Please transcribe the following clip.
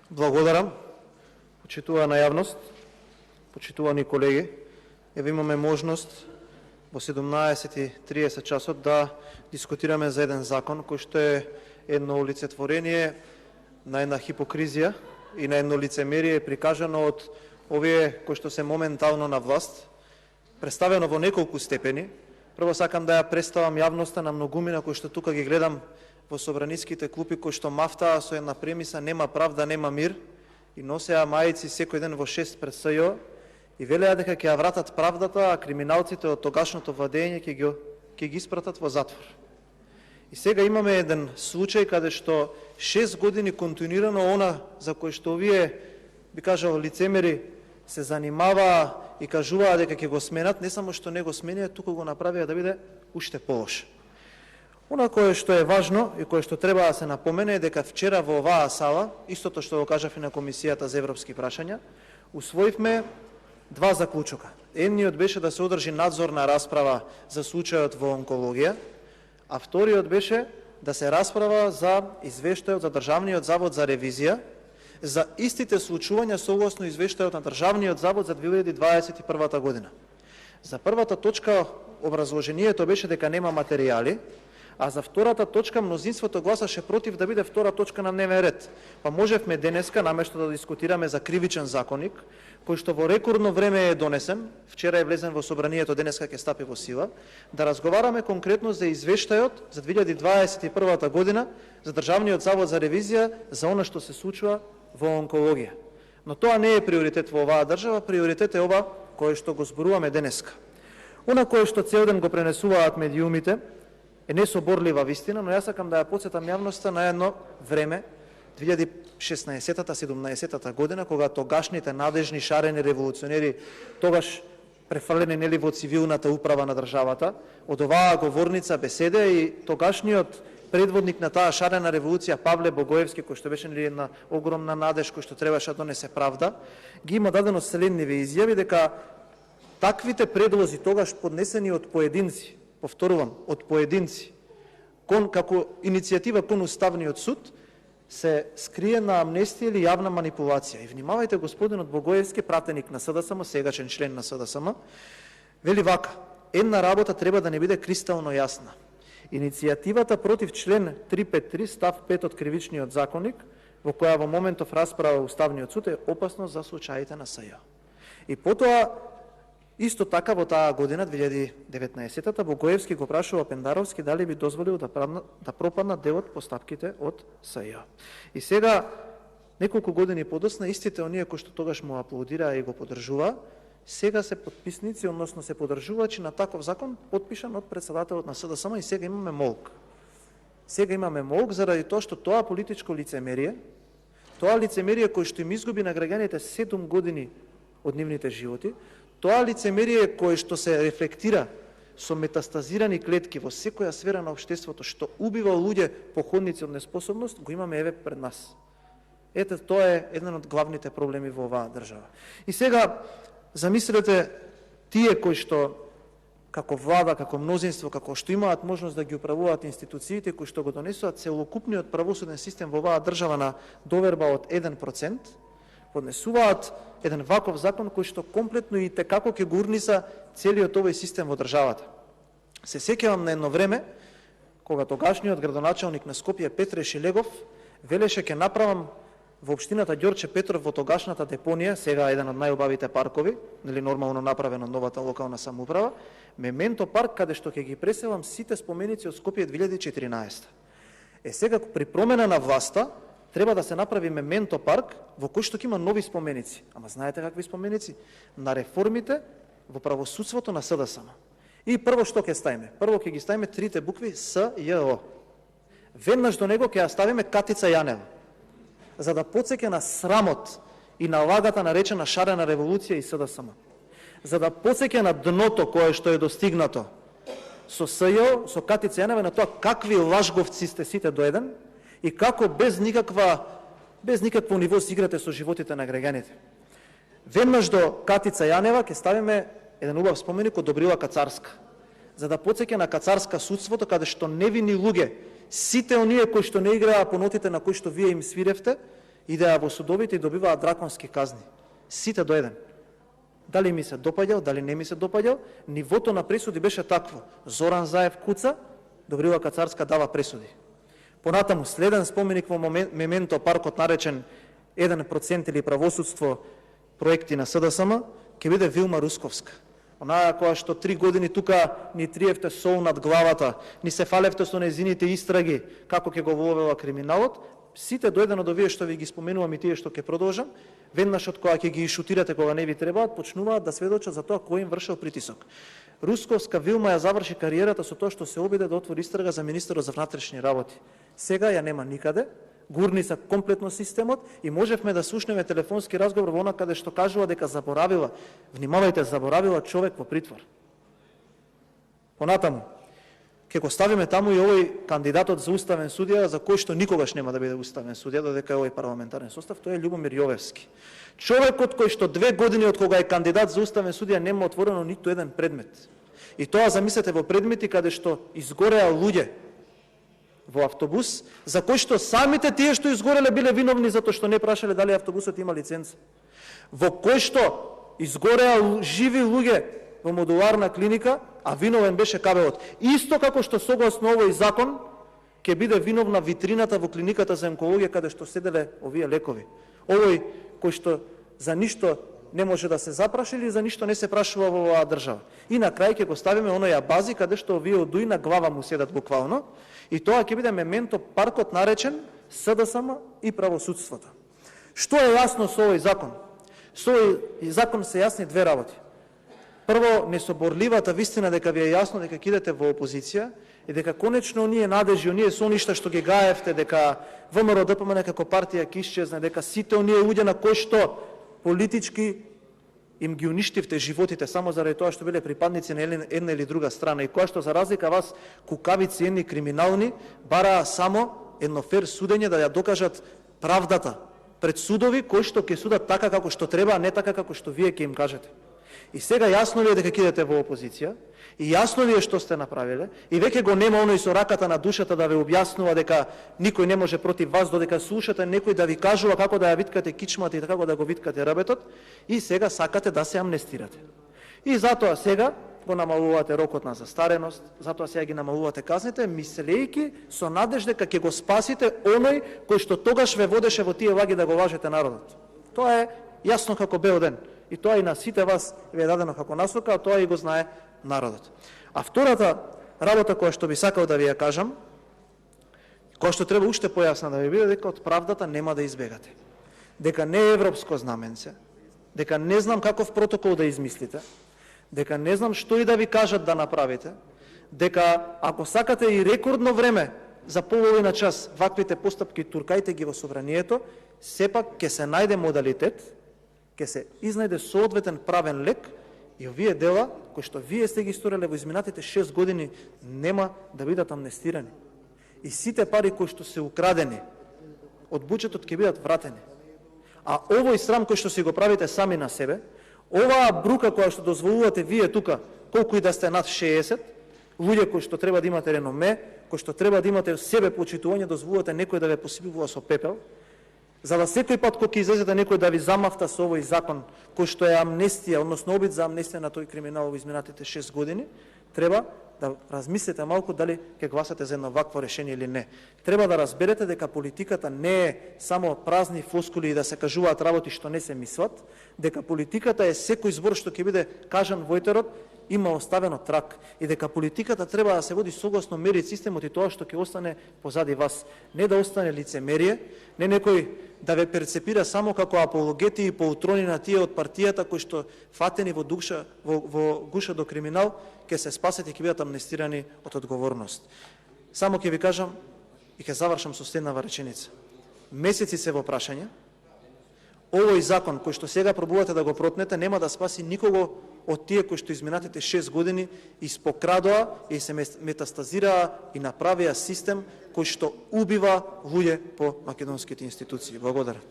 Благодарам. Почитувана јавност, почитувани колеги, еве имаме можност во 17:30 часот да дискутираме за еден закон кој што е едно олицетворение на една хипокризија и на едно лицемерие прикажано од овие кои што се моментално на власт, представено во неколку степени. Прво сакам да ја представам јавноста на многумина кои што тука ги гледам во собраниските клупи, кои што мафтаа со една премиса нема правда, нема мир, и носеа мајци секој ден во 6 пред СЈО и велеа дека ќе ја вратат правдата, а криминалците од тогашното владење ќе ги испратат во затвор. И сега имаме еден случај каде што 6 години континуирано она за кој што овие, би кажал, лицемери се занимаваа и кажуваа дека ќе го сменат, не само што не го сменија, туку го направија да биде уште полош. Она кое што е важно и кое што треба да се напомене е дека вчера во оваа сала, истото што го кажав и на Комисијата за европски прашања, усвоивме два заклучока. Едниот беше да се одржи надзорна расправа за случајот во онкологија, а вториот беше да се расправа за извештајот за Државниот завод за ревизија за истите случувања согласно извештајот на Државниот завод за 2021 година. За првата точка образложението беше дека нема материјали, а за втората точка мнозинството гласаше против да биде втора точка на дневен ред. Па можевме денеска, наместо да дискутираме за кривичен законник, кој што во рекордно време е донесен, вчера е влезен во собранието, денеска ќе стапи во сила, да разговараме конкретно за извештајот за 2021 година за Државниот завод за ревизија за она што се случува во онкологија. Но тоа не е приоритет во оваа држава, приоритет е ова кое што го зборуваме денеска. Она кое што цел ден го пренесуваат медиумите е несоборлива вистина, но јас сакам да ја потсетам јавноста на едно време, 2016-17 година, кога тогашните надежни шарени револуционери, тогаш префрлени нели во цивилната управа на државата, од оваа говорница беседа и тогашниот предводник на таа шарена револуција Павле Богоевски, кој што беше нели една огромна надеж, кој што требаше да донесе правда, ги има дадено следниве изјави дека таквите предлози тогаш поднесени од поединци, повторувам, од поединци, како иницијатива кон Уставниот суд, се скрие на амнестија или јавна манипулација. И внимавајте, господинот Богоевски, пратеник на СДСМ, сегачен член на СДСМ, вели вака: една работа треба да не биде кристално јасна. Иницијативата против член 353 став 5 од кривичниот законник, во која во моментов расправа Уставниот суд, е опасно за случаите на СЈО. И потоа, исто така во таа година, 2019-та, Богоевски го прашува Пендаровски дали би дозволил да пропаднат дел од постапките од СЈО. И сега, неколку години подоцна, истите оние кои што тогаш му аплодираа и го поддржуваа, сега се подписници, односно се поддржувачи на таков закон, подпишан од председателот на СДСМ, и сега имаме молк. Сега имаме молк заради тоа што тоа политичко лицемерие, тоа лицемерие кој што им изгуби на граѓаните 7 години од нивните животи, тоа лицемерие кое што се рефлектира со метастазирани клетки во секоја сфера на општеството, што убива луѓе походници од неспособност, го имаме еве пред нас. Ете, тоа е еден од главните проблеми во оваа држава. И сега, замислете, тие кои што како влада, како мнозинство, како што имаат можност да ги управуваат институциите, кои што го донесуваат целокупниот правосуден систем во оваа држава на доверба од 1%, поднесуваат еден ваков закон кој што комплетно и текако ќе го урниса целиот овој систем во државата. Се сеќавам на едно време, кога тогашниот градоначалник на Скопје Петре Шилегов велеше ќе направам во општината Ѓорче Петров во тогашната депонија, сега еден од најубавите паркови, нели нормално направено новата локална самоуправа, Мементо парк, каде што ќе ги преселам сите споменици од Скопје 2014. Сега при промена на власта треба да се направи Мементо парк во кој што ќе има нови споменици. Ама знаете какви споменици? На реформите во правосудството на СДСМ. И прво што ќе ставиме? Прво ќе ги ставиме трите букви СЈО. Веднаш до него ќе ја ставиме Катица Јанева, за да потсеќа на срамот и на лагата наречена шарена револуција и СДСМ. За да потсеќа на дното кое што е достигнато со СЈО, со Катица Јанева, на тоа какви лажговци сте сите до еден и како без никакво ниво си играте со животите на граѓаните. Веднаш до Катица Јанева ќе ставиме еден убав споменик од Добрила Кацарска, за да потсеќа на кацарска судството, каде што невини луѓе, сите оние кои што не играа по нотите на кои што вие им свиревте, идеа во судовите и добиваат драконски казни. Сите до еден. Дали ми се допаѓал, дали не ми се допаѓал, нивото на пресуди беше такво. Зоран Заев куца, Добрила Кацарска дава пресуди. Понатаму, следен споменик во Мементо паркот наречен 1% или правосудство проекти на СДСМ, ќе биде Вилма Русковска. Онаа која што 3 години тука ни триевте сол над главата, ни се фалевте со незините истраги, како ќе го воловела криминалот, сите до еден од овие што ви ги споменувам и тие што ќе продолжам, веднаш од кога ќе ги шутирате кога не ви требаат, почнуваат да сведочат за тоа кој им вршел притисок. Русковска Вилма ја заврши кариерата со тоа што се обиде да отвори истрага за министерот за внатрешни работи. Сега ја нема никаде, гурни се комплетно системот и можевме да слушнеме телефонски разговор во она каде што кажува дека заборавила, внимавајте, заборавила човек во притвор. Понатаму, ќе го ставиме таму и овој кандидатот за уставен судија, за кој што никогаш нема да биде уставен судија, додека е овој парламентарен состав, тој е Љубомир Јовевски. Човекот кој што 2 години од кога е кандидат за уставен судија нема отворено ниту еден предмет. И тоа замислете во предмети каде што изгореа луѓе во автобус, за кои што самите тие што изгореле биле виновни затоа што не прашале дали автобусот има лиценца. Во кој што изгореа живи луѓе во модуларна клиника, а виновен беше КБО-от. Исто како што согласно овој закон ќе биде виновна витрината во клиниката за онкологија каде што седеле овие лекови. Овој кој што за ништо не може да се запраши или за ништо не се прашува во оваа држава. И на крај ќе го ставиме оноја бази каде што овие од дуи на глава му седат буквално, и тоа ќе биде Мементо паркот наречен СДСМ и правосудството. Што е јасно со овој закон? Со овој закон се јасни две работи. Прво, несоборливата вистина дека ви е јасно дека кидете во опозиција и дека конечно оние надежи, оние соништа што ги гаевте, дека ВМРО ДПМН како партија ќе исчезне, дека сите оние луѓе на кои што политички им ги уништивте животите само заради тоа што биле припадници на една или друга страна и која што за разлика вас кукавици едни криминални бараа само едно фер судење да ја докажат правдата пред судови кои што ќе судат така како што треба, а не така како што вие ќе им кажете. И сега јасно ви е дека кидете во опозиција, и јасно ви е што сте направиле, и веќе го нема оној со раката на душата да ве објаснува дека никој не може против вас, додека слушате некој да ви кажува како да ја виткате кичмата и како да го виткате рабетот, и сега сакате да се амнестирате. И затоа сега го намалувате рокот на застареност, затоа сега ги намалувате казните, мислејќи со надеж дека ќе го спасите оној кој што тогаш ве водеше во тие лаги да го лажете народот. Тоа е јасно како бел ден. И тоа и на сите вас ве е дадено како насока, а тоа и го знае народот. А втората работа која што би сакал да ви ја кажам, која што треба уште појасна да ви биде, дека од правдата нема да избегате. Дека не е европско знаменце, дека не знам каков протокол да измислите, дека не знам што и да ви кажат да направите, дека ако сакате и рекордно време за половина час ваквите постапки туркајте ги во собранието, сепак ќе се најде модалитет, ќе се изнајде соодветен правен лек и овие дела, кои што вие сте ги сториле во изминатите 6 години, нема да бидат амнестирани. И сите пари кои што се украдени од буџетот ќе бидат вратени. А овој срам кој што си го правите сами на себе, оваа брука која што дозволувате вие тука, колку и да сте над 60, луѓе кои што треба да имате реноме, кои што треба да имате себе почитување, дозволувате некој да ве посипува со пепел, за да секој пат кога ќе излезете некој да ви замавта со овој закон, кој што е амнестија, односно обид за амнестија на тој криминал во изминатите 6 години, треба да размислите малку дали ќе гласате за едно вакво решение или не. Треба да разберете дека политиката не е само празни флоскули и да се кажуваат работи што не се мислат, дека политиката е секој збор што ќе биде кажан во етерот, има оставено трак и дека политиката треба да се води согласно мерит системот и тоа што ќе остане позади вас. Не да остане лицемерие, не некој да ве перцепира само како апологети и поутрони на тие од партијата кои што фатени во гуша до криминал, ќе се спасат и ќе бидат амнестирани од одговорност. Само ќе ви кажам и ќе завршам со следнава реченица. Месеци се во прашање, овој закон кој што сега пробувате да го протнете нема да спаси никого од тие кои што изминатите 6 години испокрадоа и се метастазираа и направија систем кој што убива луѓе по македонските институции. Благодарам.